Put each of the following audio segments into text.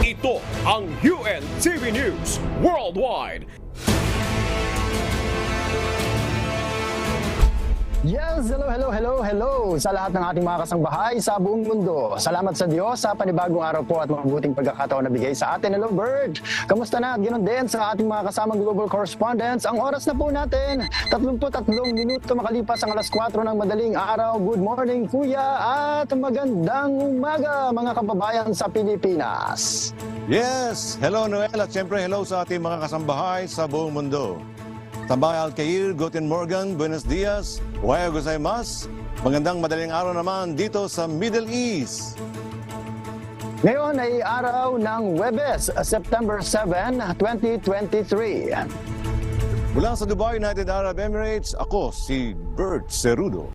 Ito ang UNTV News Worldwide. Yes, hello sa lahat ng ating mga kasangbahay sa buong mundo. Salamat sa Diyos sa panibagong araw po at mabuting pagkakataon na bigay sa atin. Hello, Bird! Kamusta na? At ganoon din sa ating mga kasamang global correspondents. Ang oras na po natin, 33 minuto makalipas ang alas 4 ng madaling araw. Good morning, Kuya, at magandang umaga, mga kababayan sa Pilipinas. Yes! Hello, Noel, at siyempre hello sa ating mga kasambahay sa buong mundo. Tabay Alcair, Guten Morgen, Buenos Dias, Ohayo gozaimasu. Magandang madaling araw naman dito sa Middle East. Ngayon ay araw ng Huwebes, September 7, 2023. Mula sa Dubai, United Arab Emirates, ako si Bert Cerudo.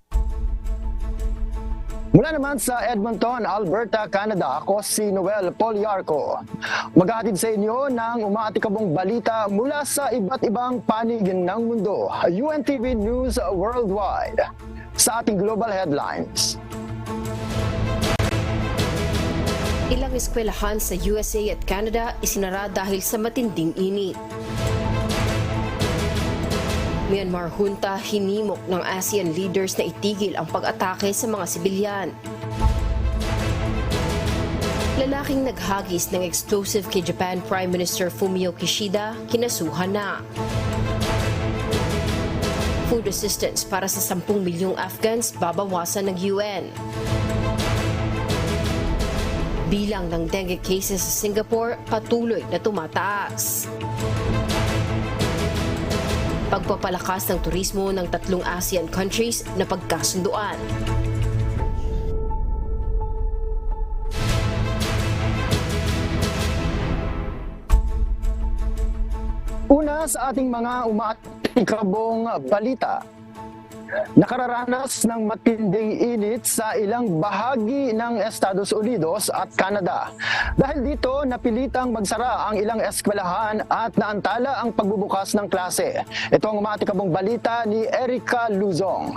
Mula naman sa Edmonton, Alberta, Canada, ako si Noel Poliarco. Maghahatid sa inyo ng umaatikabong balita mula sa iba't ibang panig ng mundo. UNTV News Worldwide. Sa ating global headlines. Ilang eskwelahan sa USA at Canada isinara dahil sa matinding init. Myanmar junta hinimok ng ASEAN leaders na itigil ang pag-atake sa mga sibilyan. Lalaking naghagis ng explosive kay Japan Prime Minister Fumio Kishida, kinasuhan na. Food assistance para sa 10 milyong Afghans babawasan ng UN. Bilang ng dengue cases sa Singapore patuloy na tumataas. Pagpapalakas ng turismo ng 3 ASEAN countries na pagkasunduan. Una sa ating mga umaatikabong balita. Nakararanas ng matinding init sa ilang bahagi ng Estados Unidos at Canada. Dahil dito, napilitang magsara ang ilang eskwelahan at naantala ang pagbubukas ng klase. Ito ang umaatikabong balita ni Erica Luzong.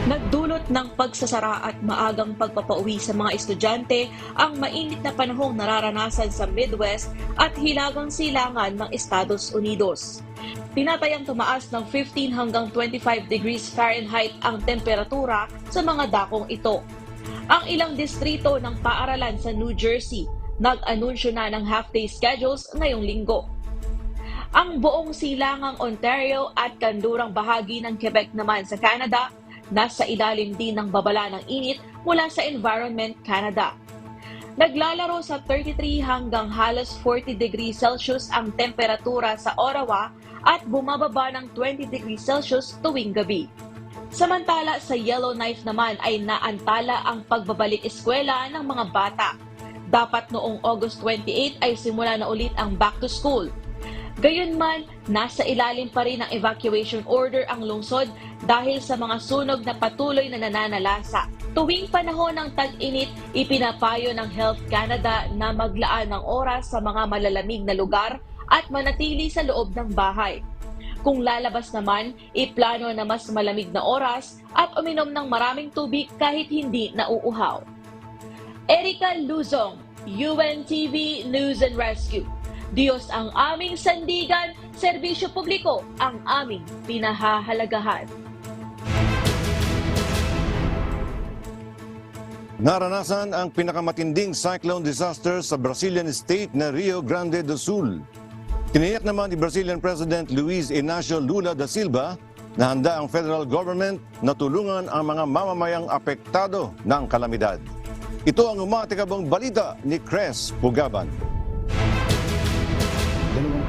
Nagdulot ng pagsasara at maagang pagpapauwi sa mga estudyante ang mainit na panahong nararanasan sa Midwest at hilagang silangan ng Estados Unidos. Tinatayang tumaas ng 15 hanggang 25 degrees Fahrenheit ang temperatura sa mga dakong ito. Ang ilang distrito ng paaralan sa New Jersey nag-anunsyo na ng half-day schedules ngayong linggo. Ang buong silangang Ontario at kandurang bahagi ng Quebec naman sa Canada nasa ilalim din ng babala ng init mula sa Environment Canada. Naglalaro sa 33 hanggang halos 40 degrees Celsius ang temperatura sa Ottawa at bumababa ng 20 degrees Celsius tuwing gabi. Samantala sa Yellowknife naman ay naantala ang pagbabalik eskwela ng mga bata. Dapat noong August 28 ay simula na ulit ang back to school. Gayunman, nasa ilalim pa rin ng evacuation order ang lungsod dahil sa mga sunog na patuloy na nananalasa. Tuwing panahon ng tag-init, ipinapayo ng Health Canada na maglaan ng oras sa mga malalamig na lugar at manatili sa loob ng bahay. Kung lalabas naman, iplano na mas malamig na oras at uminom ng maraming tubig kahit hindi nauuhaw. Erica Luzong, UNTV News and Rescue. Diyos ang aming sandigan, serbisyo publiko ang aming pinahahalagahan. Naranasan ang pinakamatinding cyclone disaster sa Brazilian state na Rio Grande do Sul. Tiniyak naman ni Brazilian President Luiz Inácio Lula da Silva na handa ang federal government na tulungan ang mga mamamayang apektado ng kalamidad. Ito ang umaatikabong balita ni Cres Pugaban.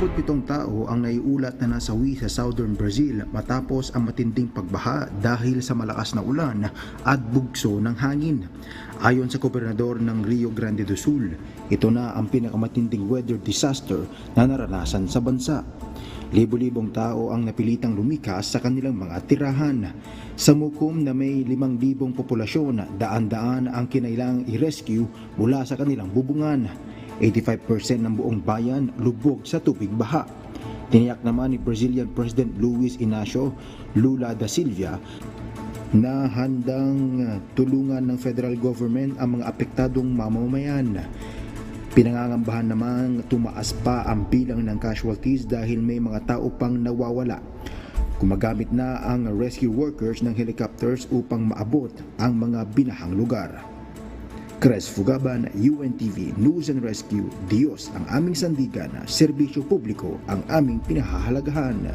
27 tao ang naiulat na nasawi sa southern Brazil matapos ang matinding pagbaha dahil sa malakas na ulan at bugso ng hangin. Ayon sa gobernador ng Rio Grande do Sul, ito na ang pinakamatinding weather disaster na naranasan sa bansa. Libo-libong tao ang napilitang lumikas sa kanilang mga tirahan. Sa Mucum na may 5,000 populasyon, daan-daan ang kinailangang i-rescue mula sa kanilang bubungan. 85% ng buong bayan lubog sa tubig baha. Tiniyak naman ni Brazilian President Luiz Inácio Lula da Silva na handang tulungan ng federal government ang mga apektadong mamamayan. Pinangangambahan namang tumaas pa ang bilang ng casualties dahil may mga tao pang nawawala. Gumagamit na ang rescue workers ng helicopters upang maabot ang mga binahang lugar. Cres Fugaban, UNTV News and Rescue. Diyos ang aming sandigan, serbisyo publiko ang aming pinahahalagahan.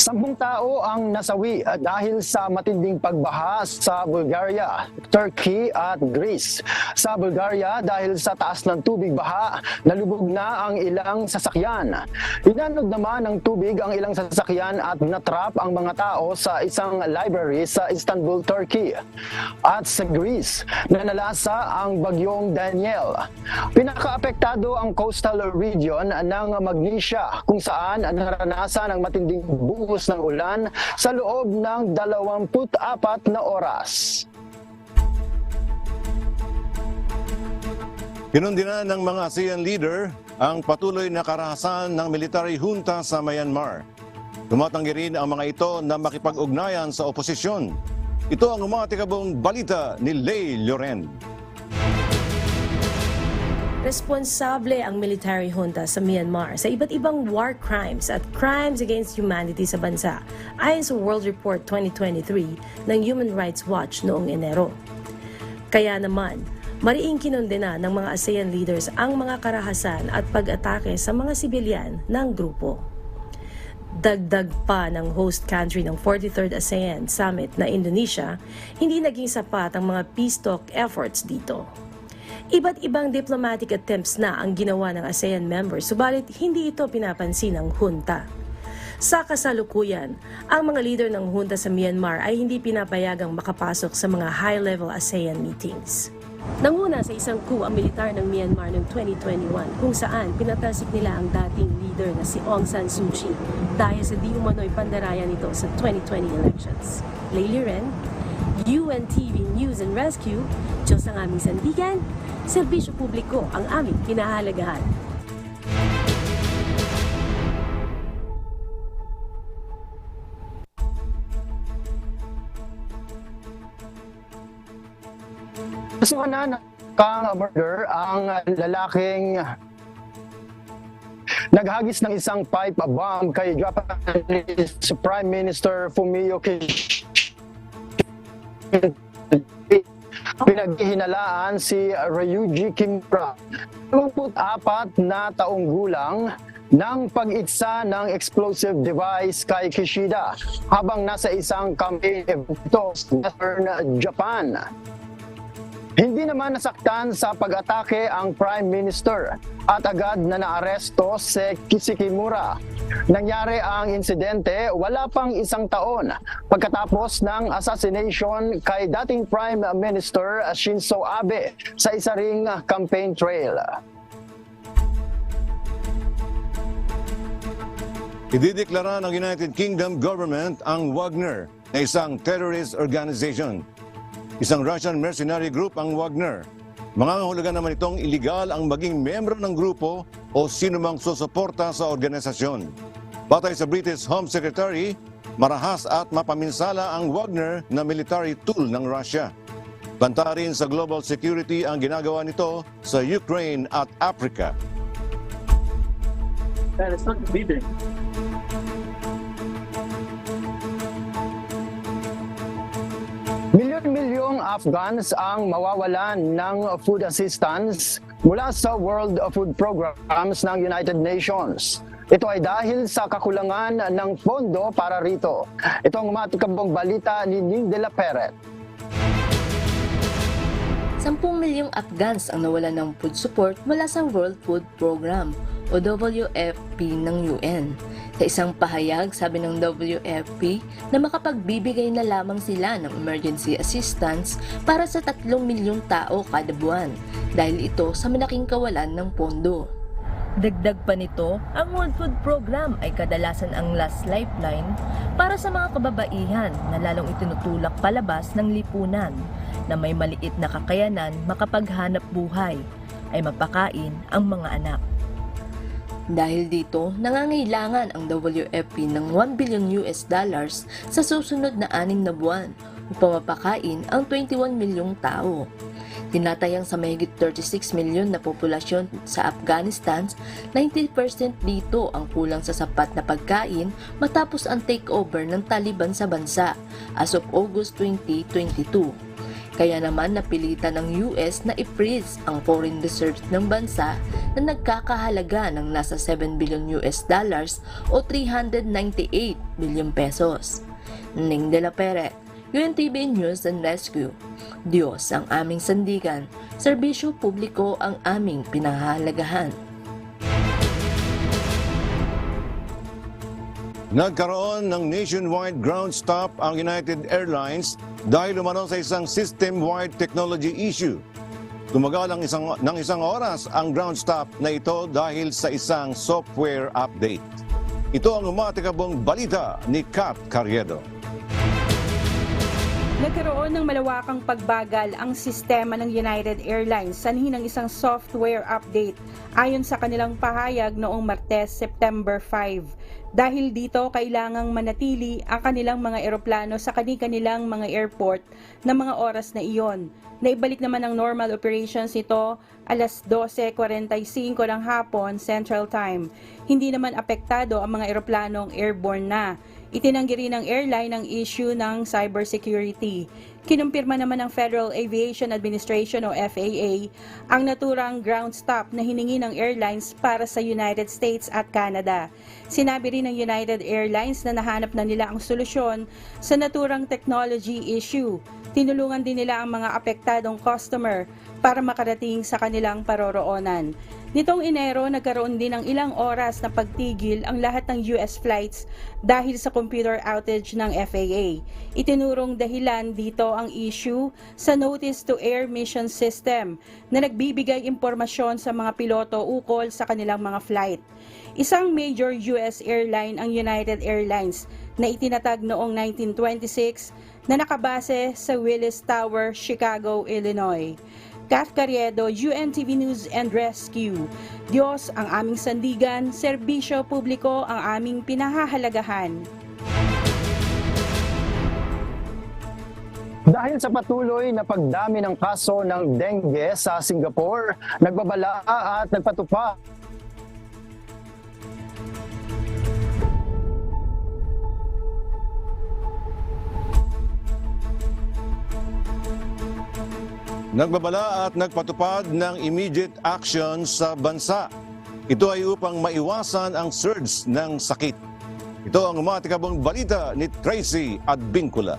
10 tao ang nasawi dahil sa matinding pagbaha sa Bulgaria, Turkey at Greece. Sa Bulgaria, dahil sa taas ng tubig baha, nalubog na ang ilang sasakyan. Inanog naman ng tubig ang ilang sasakyan at natrap ang mga tao sa isang library sa Istanbul, Turkey. At sa Greece, nanalasa ang bagyong Daniel. Pinakaapektado ang coastal region ng Magnesia kung saan naranasan ang matinding buhos ng ulan sa loob ng 24 na oras. Kinundinan ng mga ASEAN leader ang patuloy na karahasan ng military junta sa Myanmar. Tumatanggi rin ang mga ito na makipag-ugnayan sa oposisyon. Ito ang umatikabong balita ni Lay Loren. Responsable ang military junta sa Myanmar sa iba't ibang war crimes at crimes against humanity sa bansa, ayon sa World Report 2023 ng Human Rights Watch noong Enero. Kaya naman, mariing kinundena ng mga ASEAN leaders ang mga karahasan at pag-atake sa mga sibilyan ng grupo. Dagdag pa ng host country ng 43rd ASEAN Summit na Indonesia, hindi naging sapat ang mga peace talk efforts dito. Iba't ibang diplomatic attempts na ang ginawa ng ASEAN members, subalit hindi ito pinapansin ng junta. Sa kasalukuyan, ang mga leader ng junta sa Myanmar ay hindi pinapayagang makapasok sa mga high-level ASEAN meetings. Nanguna sa isang coup ang militar ng Myanmar noong 2021 kung saan pinatalsik nila ang dating leader na si Aung San Suu Kyi dahil sa di umano'y pandaraya nito sa 2020 elections. Layli Ren, UNTV News and Rescue, Diyos ang aming sandigan, serbisyo publiko ang aming pinahalagahan. Kasuhanan kang murder ang lalaking naghagis ng isang pipe bomb kay Japanese Prime Minister Fumio Kishida. Pinaghihinalaan si Ryuji Kimura, 24 na taong gulang, ng pag-itsa ng explosive device kay Kishida habang nasa isang campaign ito sa Western Japan. Hindi naman nasaktan sa pag-atake ang Prime Minister at agad na naaresto si Kimura. Nangyari ang insidente wala pang 1 taon pagkatapos ng assassination kay dating Prime Minister Shinzo Abe sa isa ring campaign trail. Idideklara ng United Kingdom government ang Wagner na isang terrorist organization. Isang Russian mercenary group ang Wagner. Mangangahulugan naman itong iligal ang maging membro ng grupo o sinumang susuporta sa organisasyon. Batay sa British Home Secretary, marahas at mapaminsala ang Wagner na military tool ng Russia. Banta rin sa global security ang ginagawa nito sa Ukraine at Africa. That is not leading. Milyon-milyong Afghans ang mawawalan ng food assistance mula sa World Food Programs ng United Nations. Ito ay dahil sa kakulangan ng pondo para rito. Ito ang matikabong balita ni Ning de la Peret. 10 milyong Afghans ang nawalan ng food support mula sa World Food Program o WFP ng UN. Sa isang pahayag, sabi ng WFP na makapagbibigay na lamang sila ng emergency assistance para sa 3 milyong tao kada buwan dahil ito sa malaking kawalan ng pondo. Dagdag pa nito, ang World Food Program ay kadalasan ang last lifeline para sa mga kababaihan na lalong itinutulak palabas ng lipunan na may maliit na kakayanan makapaghanap buhay ay mapakain ang mga anak. Dahil dito, nangangailangan ang WFP ng $1 billion sa susunod na 6 na buwan upang mapakain ang 21 milyong tao. Tinatayang sa mahigit 36 milyon na populasyon sa Afghanistan, 90% dito ang kulang sa sapat na pagkain matapos ang takeover ng Taliban sa bansa as of August 2022. Kaya naman napilitan ng US na i-freeze ang foreign reserves ng bansa na nagkakahalaga ng nasa 7 billion US dollars o 398 billion pesos. Ning de la Pere, UNTV News and Rescue. Diyos ang aming sandigan, serbisyo publiko ang aming pinahahalagahan. Nagkaroon ng nationwide ground stop ang United Airlines dahil umano sa isang system-wide technology issue. Tumagal ng isang oras ang ground stop na ito dahil sa isang software update. Ito ang umatikabong balita ni Kat Carriedo. Nagkaroon ng malawakang pagbagal ang sistema ng United Airlines sanhi ng isang software update ayon sa kanilang pahayag noong Martes, September 5. Dahil dito, kailangang manatili ang kanilang mga eroplano sa kanilang mga airport na mga oras na iyon. Naibalik naman ang normal operations ito alas 12:45 ng hapon Central Time. Hindi naman apektado ang mga eroplanong airborne na. Itinanggi rin ng airline ang issue ng cybersecurity. Kinumpirma naman ng Federal Aviation Administration o FAA ang naturang ground stop na hiningi ng airlines para sa United States at Canada. Sinabi rin ng United Airlines na nahanap na nila ang solusyon sa naturang technology issue. Tinulungan din nila ang mga apektadong customer para makarating sa kanilang paroroonan. Nitong Enero, nagkaroon din ng ilang oras na pagtigil ang lahat ng US flights dahil sa computer outage ng FAA. Itinurong dahilan dito ang issue sa Notice to Air Mission System na nagbibigay impormasyon sa mga piloto ukol sa kanilang mga flight. Isang major US airline ang United Airlines na itinatag noong 1926 na nakabase sa Willis Tower, Chicago, Illinois. Kat Carriedo, UNTV News and Rescue. Diyos ang aming sandigan, serbisyo publiko ang aming pinahahalagahan. Dahil sa patuloy na pagdami ng kaso ng dengue sa Singapore, nagbabala at nagpatupad Nagbabala at nagpatupad ng immediate action sa bansa. Ito ay upang maiwasan ang surge ng sakit. Ito ang umatikabong balita ni Tracy Advincula.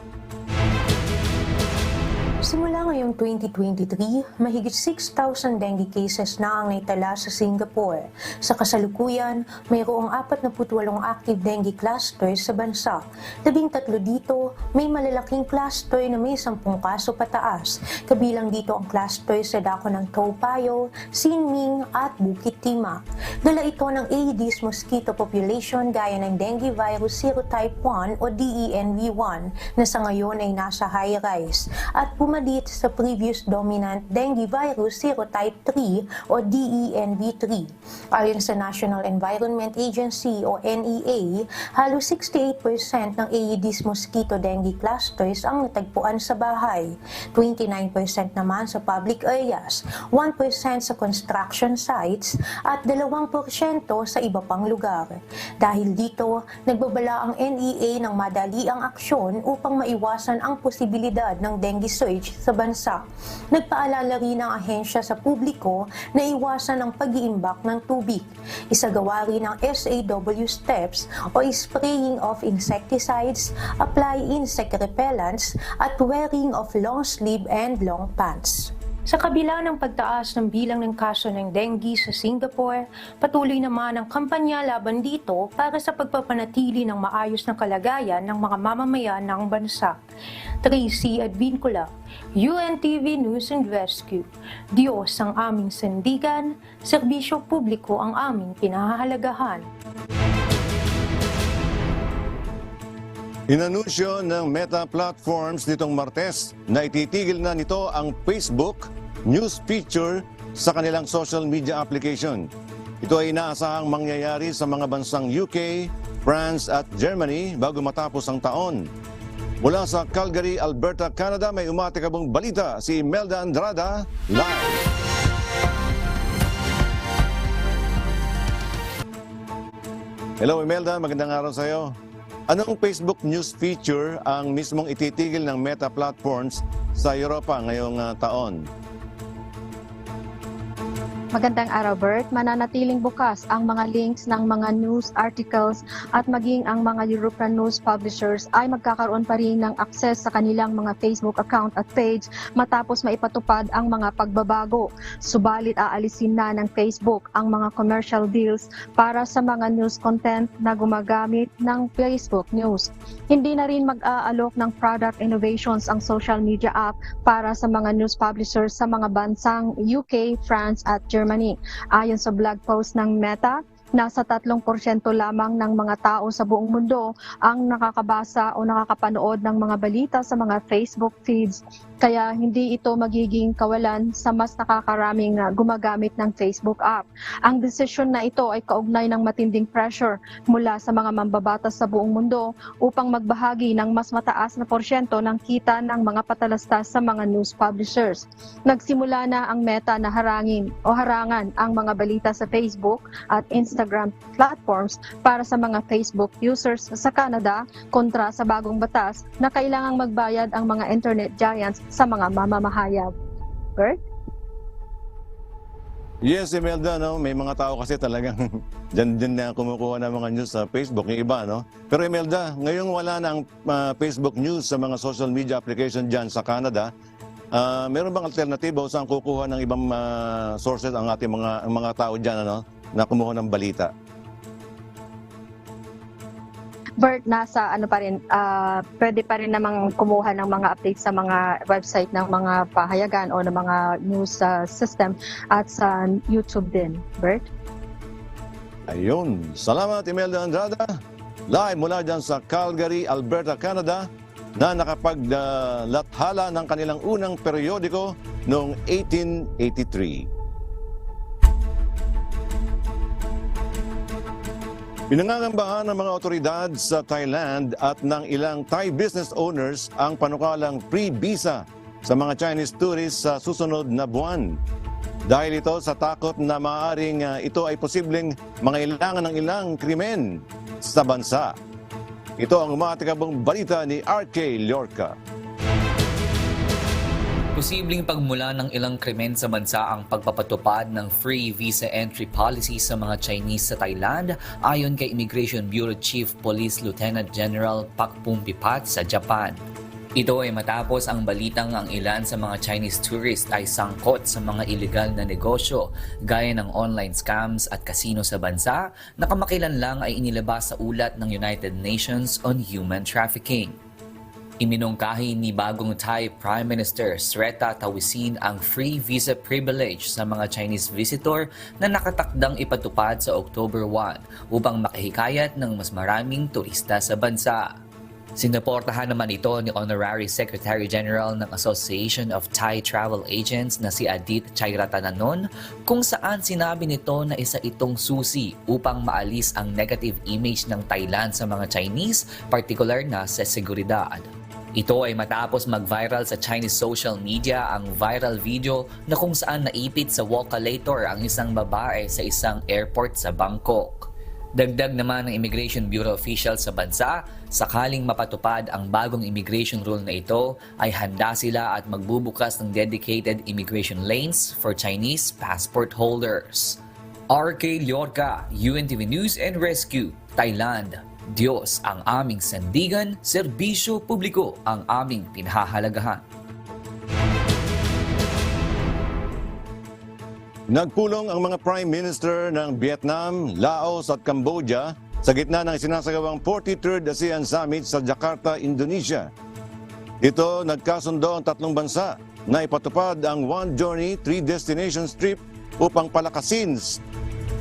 Simula ngayong 2023, mahigit 6,000 dengue cases na ang naitala sa Singapore. Sa kasalukuyan, mayroong 48 active dengue clusters sa bansa. 13 dito, may malalaking cluster na may 10 kaso pataas. Kabilang dito ang cluster sa dako ng Toa Payoh, Sinming at Bukit Timah. Dala ito ng Aedes mosquito population gaya ng dengue virus serotype 1 o DENV1 na sa ngayon ay nasa high rise at pumadit sa previous dominant dengue virus serotype 3 o DENV3. Ayon sa National Environment Agency o NEA, halos 68% ng Aedes mosquito dengue clusters ang natagpuan sa bahay, 29% naman sa public areas, 1% sa construction sites at 2% sa iba pang lugar. Dahil dito, nagbabala ang NEA ng madaliang aksyon upang maiwasan ang posibilidad ng dengue surge sa bansa. Nagpaalala rin ang ahensya sa publiko na iwasan ang pag-iimbak ng tubig. Isagawa rin ang SAW steps o spraying of insecticides, apply insect repellents at wearing of long sleeve and long pants. Sa kabila ng pagtaas ng bilang ng kaso ng dengue sa Singapore, patuloy naman ang kampanya laban dito para sa pagpapanatili ng maayos na kalagayan ng mga mamamayan ng bansa. Tracy Advincula, UNTV News and Rescue. Diyos ang aming sandigan, serbisyo publiko ang aming pinahahalagahan. Inanunsyo ng Meta Platforms nitong Martes na ititigil na nito ang Facebook news feature sa kanilang social media application. Ito ay inaasahang mangyayari sa mga bansang UK, France at Germany bago matapos ang taon. Mula sa Calgary, Alberta, Canada, may umatikabong balita si Imelda Andrada live. Hello Imelda, magandang araw sa iyo. Anong Facebook News feature ang mismong ititigil ng Meta Platforms sa Europa ngayong taon? Magandang araw, Bert. Mananatiling bukas ang mga links ng mga news articles at maging ang mga European news publishers ay magkakaroon pa rin ng access sa kanilang mga Facebook account at page matapos maipatupad ang mga pagbabago. Subalit aalisin na ng Facebook ang mga commercial deals para sa mga news content na gumagamit ng Facebook News. Hindi na rin mag-aalok ng product innovations ang social media app para sa mga news publishers sa mga bansang UK, France at Germany. Ayon sa blog post ng Meta, nasa 3% lamang ng mga tao sa buong mundo ang nakakabasa o nakakapanood ng mga balita sa mga Facebook feeds. Kaya hindi ito magiging kawalan sa mas nakakaraming gumagamit ng Facebook app. Ang desisyon na ito ay kaugnay ng matinding pressure mula sa mga mambabatas sa buong mundo upang magbahagi ng mas mataas na porsyento ng kita ng mga patalastas sa mga news publishers. Nagsimula na ang Meta na harangan ang mga balita sa Facebook at Instagram platforms para sa mga Facebook users sa Canada kontra sa bagong batas na kailangang magbayad ang mga internet giants sa mga mamamahayag. Bert? Yes, Imelda, no? May mga tao kasi talagang dyan na kumukuha ng mga news sa Facebook, yung iba, no? Pero Imelda, ngayong wala na ang Facebook News sa mga social media application dyan sa Canada, meron bang alternatibo saan kukuha ng ibang sources ang ating mga tao dyan, ano, na kumuha ng balita? Bert, nasa pwede pa rin namang kumuha ng mga updates sa mga website ng mga pahayagan o ng mga news system at sa YouTube din. Bert? Ayun. Salamat, Imelda Andrada. Live mula dyan sa Calgary, Alberta, Canada, na nakapaglathala ng kanilang unang periodiko noong 1883. Pinangangambahan ng mga otoridad sa Thailand at ng ilang Thai business owners ang panukalang free visa sa mga Chinese tourists sa susunod na buwan. Dahil ito sa takot na maaaring ito ay posibleng mangailangan ng ilang krimen sa bansa. Ito ang umatikabong balita ni RK Llorca. Posibleng pagmula ng ilang krimen sa bansa ang pagpapatupad ng free visa entry policy sa mga Chinese sa Thailand ayon kay Immigration Bureau Chief Police Lieutenant General Pak Pumpipat sa Japan. Ito ay matapos ang balitang ang ilan sa mga Chinese tourists ay sangkot sa mga illegal na negosyo gaya ng online scams at casino sa bansa na kamakailan lang ay inilabas sa ulat ng United Nations on Human Trafficking. Iminungkahi ni bagong Thai Prime Minister Srettha Thavisin ang free visa privilege sa mga Chinese visitor na nakatakdang ipatupad sa October 1 upang makahikayat ng mas maraming turista sa bansa. Sinuportahan naman ito ni Honorary Secretary General ng Association of Thai Travel Agents na si Adit Chairatananon kung saan sinabi nito na isa itong susi upang maalis ang negative image ng Thailand sa mga Chinese, particular na sa seguridad. Ito ay matapos mag-viral sa Chinese social media ang viral video na kung saan naipit sa walk-a-lator ang isang babae sa isang airport sa Bangkok. Dagdag naman ng Immigration Bureau official sa bansa, sakaling mapatupad ang bagong immigration rule na ito, ay handa sila at magbubukas ng dedicated immigration lanes for Chinese passport holders. RK Llorca, UNTV News and Rescue, Thailand. Diyos ang aming sandigan, serbisyo publiko ang aming pinahahalagahan. Nagpulong ang mga Prime Minister ng Vietnam, Laos at Cambodia sa gitna ng sinasagawang 43rd ASEAN Summit sa Jakarta, Indonesia. Dito nagkasundo ang tatlong bansa na ipatupad ang One Journey, Three Destinations trip upang palakasin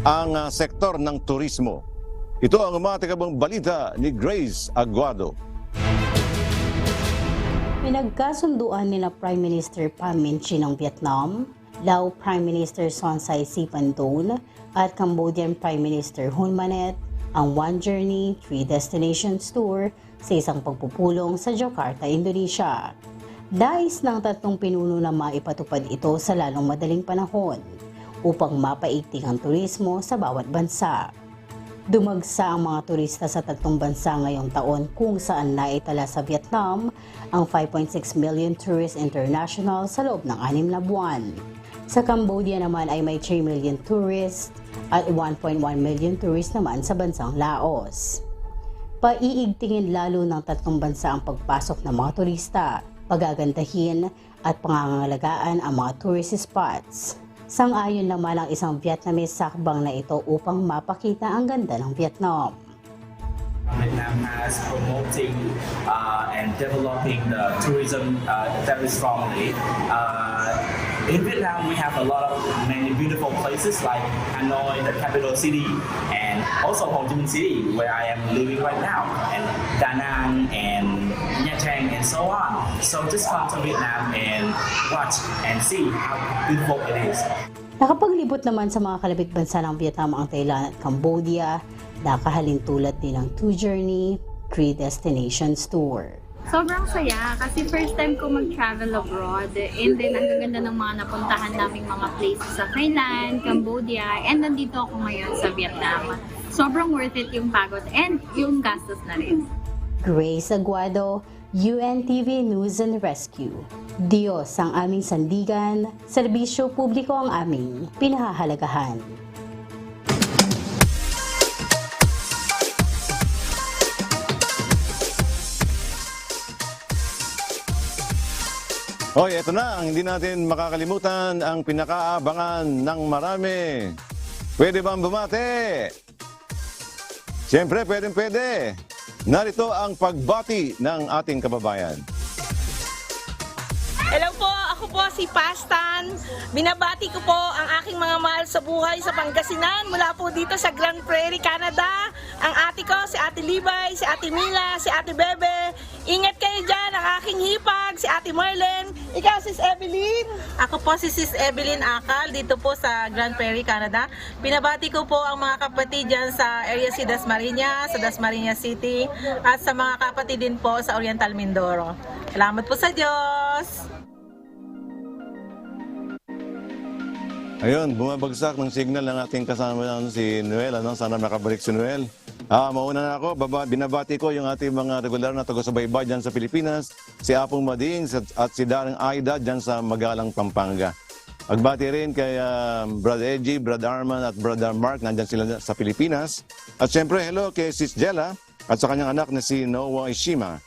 ang sektor ng turismo. Ito ang umatikabong balita ni Grace Aguado. Pinagkasunduan nila Prime Minister Pham Minh Chinh ng Vietnam, Lao Prime Minister Son Sai Siphandone at Cambodian Prime Minister Hun Manet ang One Journey, Three Destinations Tour sa isang pagpupulong sa Jakarta, Indonesia. Nais ng tatlong pinuno na maipatupad ito sa lalong madaling panahon upang mapaigting ang turismo sa bawat bansa. Dumagsa ang mga turista sa tatlong bansa ngayong taon kung saan naitala sa Vietnam ang 5.6 million tourists international sa loob ng 6 na buwan. Sa Cambodia naman ay may 3 million tourists at 1.1 million tourists naman sa bansang Laos. Paiigtingin lalo ng tatlong bansa ang pagpasok ng mga turista, pagagandahin at pangangalagaan ang mga tourist spots. Sang-ayon naman ang isang Vietnamese sa hakbang na ito upang mapakita ang ganda ng Vietnam. Vietnam has promoting and developing the tourism very strongly. In Vietnam, we have a lot of many beautiful places like Hanoi, the capital city, and also Ho Chi Minh City, where I am living right now, and Da Nang and Nha Trang, and so on. So just come to Vietnam and watch and see how beautiful it is. Nakapaglibot naman sa mga kalapit bansa ng Vietnam ang Thailand at Cambodia, nakahalin tulad din ng 2 Journey, 3 Destinations Tour. Sobrang saya kasi first time ko mag-travel abroad and then ang gaganda ng mga napuntahan naming mga places sa Thailand, Cambodia, and nandito ako ngayon sa Vietnam. Sobrang worth it yung pagod and yung gastos na rin. Grace Aguado, UNTV News and Rescue. Diyos ang aming sandigan, serbisyo publiko ang aming pinahahalagahan. Hoy, eto na ang hindi natin makakalimutan, ang pinakaabangan ng marami. Pwede bang bumati? Siyempre, pwede. Narito ang pagbati ng ating kababayan. Hello po, ako po si Pastan. Binabati ko po ang aking mga mahal sa buhay sa Pangasinan mula po dito sa Grand Prairie, Canada. Ang ate ko, si Ate Libay, si Ate Mila, si Ate Bebe. Ingat kayo dyan, ang aking hipag, si Ate Marlene. Ikaw, Sis Evelyn. Ako po si Sis Evelyn Akal, dito po sa Grand Prairie, Canada. Binabati ko po ang mga kapatid dyan sa area si Dasmariñas, sa Dasmariñas City, at sa mga kapatid din po sa Oriental Mindoro. Salamat po sa Diyos! Ayun, bumabagsak ng signal ng ating kasama si Noel. Sana makabalik si Noel. Mauna na ako. Binabati ko yung ating mga regular na taga-subaybay dyan sa Pilipinas, si Apong Mading at si Darang Aida dyan sa Magalang, Pampanga. Pagbati rin kay Brother Edgy, Brother Arman at Brother Mark, nandyan sila sa Pilipinas. At syempre, hello kay Sis Jella at sa kanyang anak na si Noah Ishima.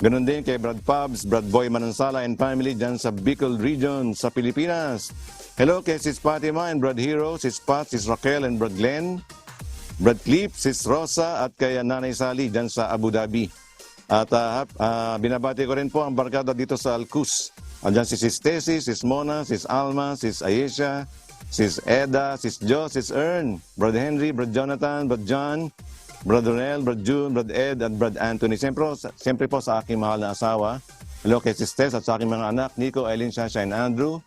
Ganon din kay Brad Pabs, Brad Boy Manansala and family dyan sa Bicol Region sa Pilipinas. Hello kay Sis Fatima and Brad Hero, Sis Pat, Sis Raquel and Brad Glenn, Brad Clip, Sis Rosa at kay Nanay Sally dyan sa Abu Dhabi. At binabati ko rin po ang barkada dito sa Alcus. Andyan si Sis Tessie, Sis Mona, Sis Alma, Sis Ayesha, Sis Eda, Sis Jo, Sis Ern, Brad Henry, Brad Jonathan, Brad John, Brad Ronel, Brad June, Brad Ed at Brad Anthony. Siyempre po sa aking mahal na asawa. Hello kay Sis Tess at sa aking mga anak, Nico, Eileen, Shasha and Andrew.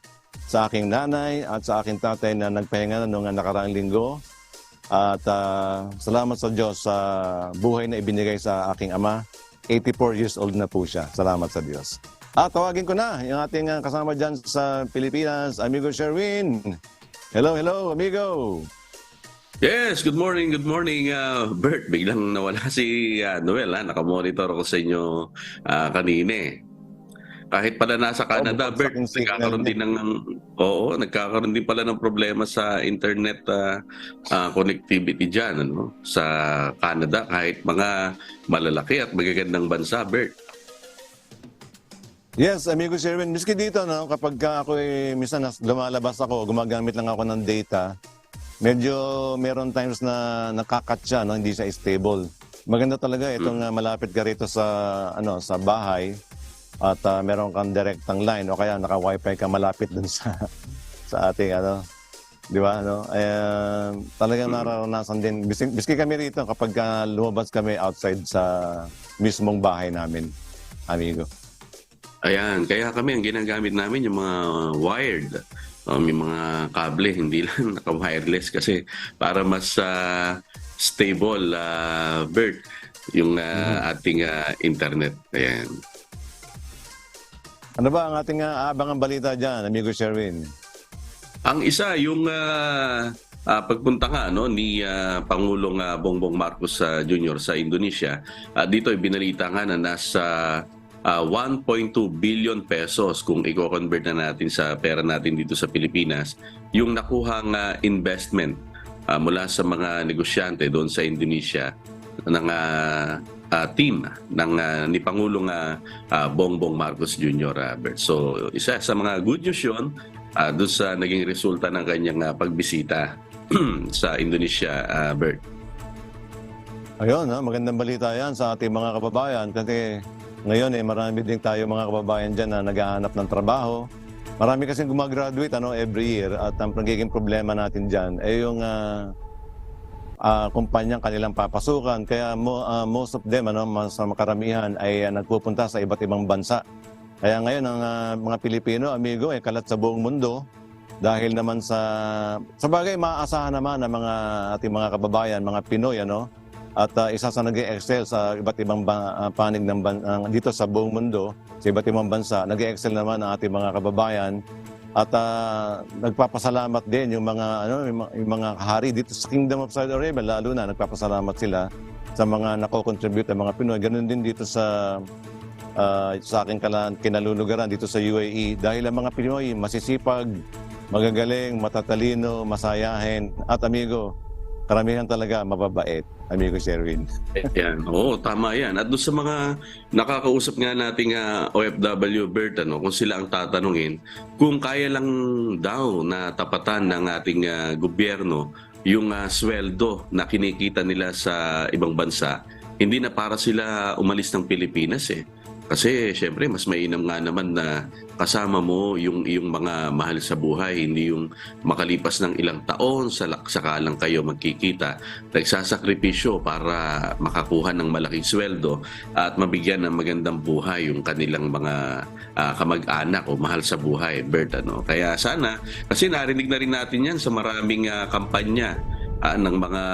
Sa aking nanay at sa aking tatay na nagpahinga noong nakaraang linggo. At salamat sa Diyos sa buhay na ibinigay sa aking ama. 84 years old na po siya. Salamat sa Diyos. At tawagin ko na yung ating kasama dyan sa Pilipinas, amigo Sherwin. Hello, amigo. Yes, good morning, Bert. Biglang nawala si Noel. Nakamonitor ako sa inyo kanina eh. Kahit pala nasa Canada, Bert, nagkakaroon din pala ng problema sa internet connectivity dyan, sa Canada, kahit mga malalaki at magagandang bansa, Bert. Yes, amigo Sherwin, miski dito, kapag ako minsan lumalabas ako, gumagamit lang ako ng data, medyo meron times na nakakat siya, hindi siya stable. Maganda talaga itong malapit ka rito sa bahay. At meron kang direktang line o kaya naka-wifi ka malapit dun sa ating di ba? Talagang nararanasan din. Biski kami rito kapag lumabas kami outside sa mismong bahay namin, amigo. Ayan, kaya kami ang ginagamit namin yung mga wired. May mga kable, hindi lang naka-wireless kasi para mas stable, Bert. yung ating internet. Ayan. Ano ba ang ating abangang balita dyan, amigo Sherwin? Ang isa, yung pagpunta nga ni Pangulong Bongbong Marcos Jr. sa Indonesia, dito ibinalita nga na nasa 1.2 billion pesos kung i-convert na natin sa pera natin dito sa Pilipinas, yung nakuhang investment mula sa mga negosyante doon sa Indonesia ng team ni Pangulong Bongbong Marcos Jr. Bert. So isa sa mga good news yun doon sa naging resulta ng kanyang pagbisita sa Indonesia, Bert. Ayun, magandang balita yan sa ating mga kababayan kasi ngayon marami din tayo mga kababayan dyan na naghahanap ng trabaho. Marami kasing gumagraduate every year at ang nagiging problema natin dyan ay yung kumpanyang kanilang papasukan. Kaya most of them, sa makaramihan ay nagpupunta sa iba't ibang bansa. Kaya ngayon ang mga Pilipino, amigo, ay kalat sa buong mundo dahil naman sa bagay maaasahan naman ng mga ating mga kababayan, mga Pinoy, at isa sa nag-excel sa iba't ibang panig dito sa buong mundo, sa iba't ibang bansa, nag-excel naman ang ating mga kababayan. At nagpapasalamat din yung mga hari dito sa Kingdom of Saudi Arabia, lalo na nagpapasalamat sila sa mga nako-contribute ng mga Pinoy. Ganun din dito sa aking kinalulugaran dito sa UAE dahil ang mga Pinoy masisipag, magagaling, matatalino, masayahin at amigo, karamihan talaga mababait, amigo Sherwin. Yan. Oo, tama yan. At doon sa mga nakakausap nga nating OFW, Bert, kung sila ang tatanungin, kung kaya lang daw na tapatan ng ating gobyerno yung sweldo na kinikita nila sa ibang bansa, hindi na para sila umalis ng Pilipinas Kasi syempre mas mainam nga naman na kasama mo yung mga mahal sa buhay, hindi yung makalipas ng ilang taon saka lang kayo magkikita, nagsasakripisyo para makakuha ng malaking sweldo at mabigyan ng magandang buhay yung kanilang mga kamag-anak o mahal sa buhay, Bert. Kaya sana, kasi narinig na rin natin yan sa maraming kampanya ng mga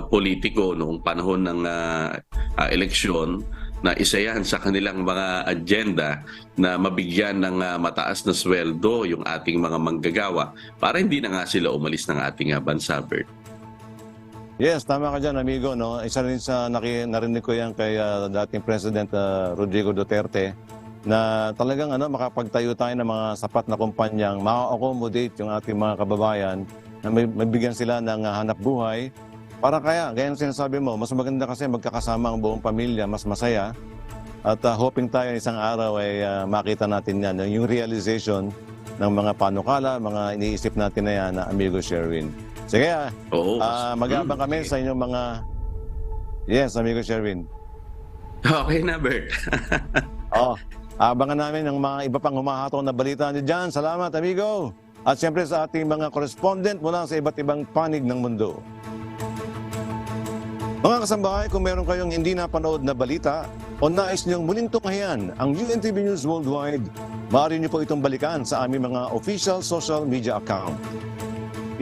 politiko noong panahon ng eleksyon, na isa yan sa kanilang mga agenda na mabigyan ng mataas na sweldo yung ating mga manggagawa para hindi na nga sila umalis ng ating bansa, Bert. Yes, tama ka dyan, amigo. Isa rin sa narinig ko yan kay dating President Rodrigo Duterte na talagang makapagtayo tayo ng mga sapat na kumpanyang ma-accommodate yung ating mga kababayan na mabigyan sila ng hanap buhay. Para kaya ang sinasabi mo, mas maganda kasi magkakasama ang buong pamilya, mas masaya. At hoping tayo isang araw ay makita natin yan, yung realization ng mga panukala, mga iniisip natin na yan, amigo Sherwin. Sige, mag-aabang kami sa inyong mga... Yes, amigo Sherwin. Okay na, Bert. Abangan namin ang mga iba pang humahatong na balita niyo dyan. Salamat, amigo. At siyempre sa ating mga correspondent mula sa iba't ibang panig ng mundo. Mga kasambahay, kung meron kayong hindi napanood na balita o nais niyong muling tunghayan ang UNTV News Worldwide, maaari niyo po itong balikan sa aming mga official social media account.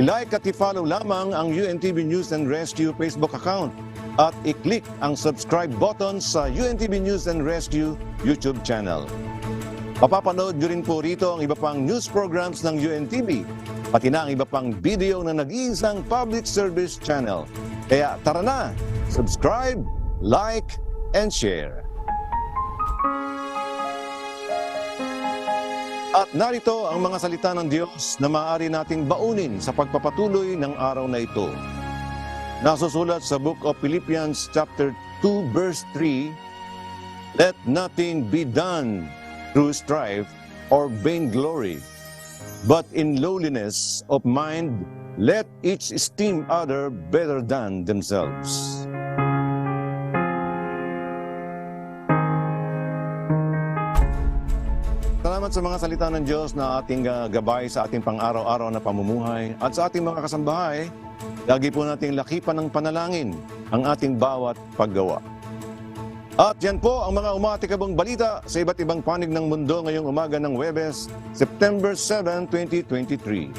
I-like at i-follow lamang ang UNTV News and Rescue Facebook account at i-click ang subscribe button sa UNTV News and Rescue YouTube channel. Papapanood niyo rin po rito ang iba pang news programs ng UNTV, pati na ang iba pang video na nag-iisang public service channel. Kaya tara na, subscribe, like, and share. At narito ang mga salita ng Diyos na maaari nating baunin sa pagpapatuloy ng araw na ito. Nasusulat sa Book of Philippians chapter 2 verse 3, "Let nothing be done through strife or vainglory, but in lowliness of mind, let each esteem other better than themselves." Salamat sa mga salita ng Diyos na ating gabay sa ating pang-araw-araw na pamumuhay at sa ating mga kasambahay. Lagi po nating lakipan ng panalangin ang ating bawat paggawa. At yan po ang mga umatikabong balita sa iba't ibang panig ng mundo ngayong umaga ng Huwebes, September 7, 2023.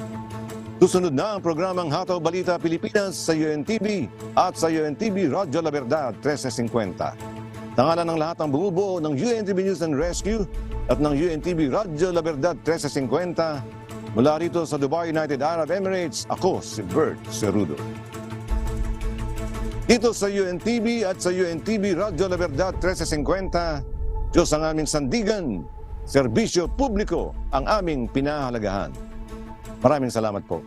Susunod na ang programang Hataw Balita Pilipinas sa UNTV at sa UNTV Radyo La Verdad 1350. Tangalan ng lahat ng bumubuo ng UNTV News and Rescue at ng UNTV Radyo La Verdad 1350, mula rito sa Dubai, United Arab Emirates, ako si Bert Cerudo. Dito sa UNTV at sa UNTV Radyo La Verdad 1350, Diyos ang aming sandigan, serbisyo publiko ang aming pinahalagahan. Maraming salamat po.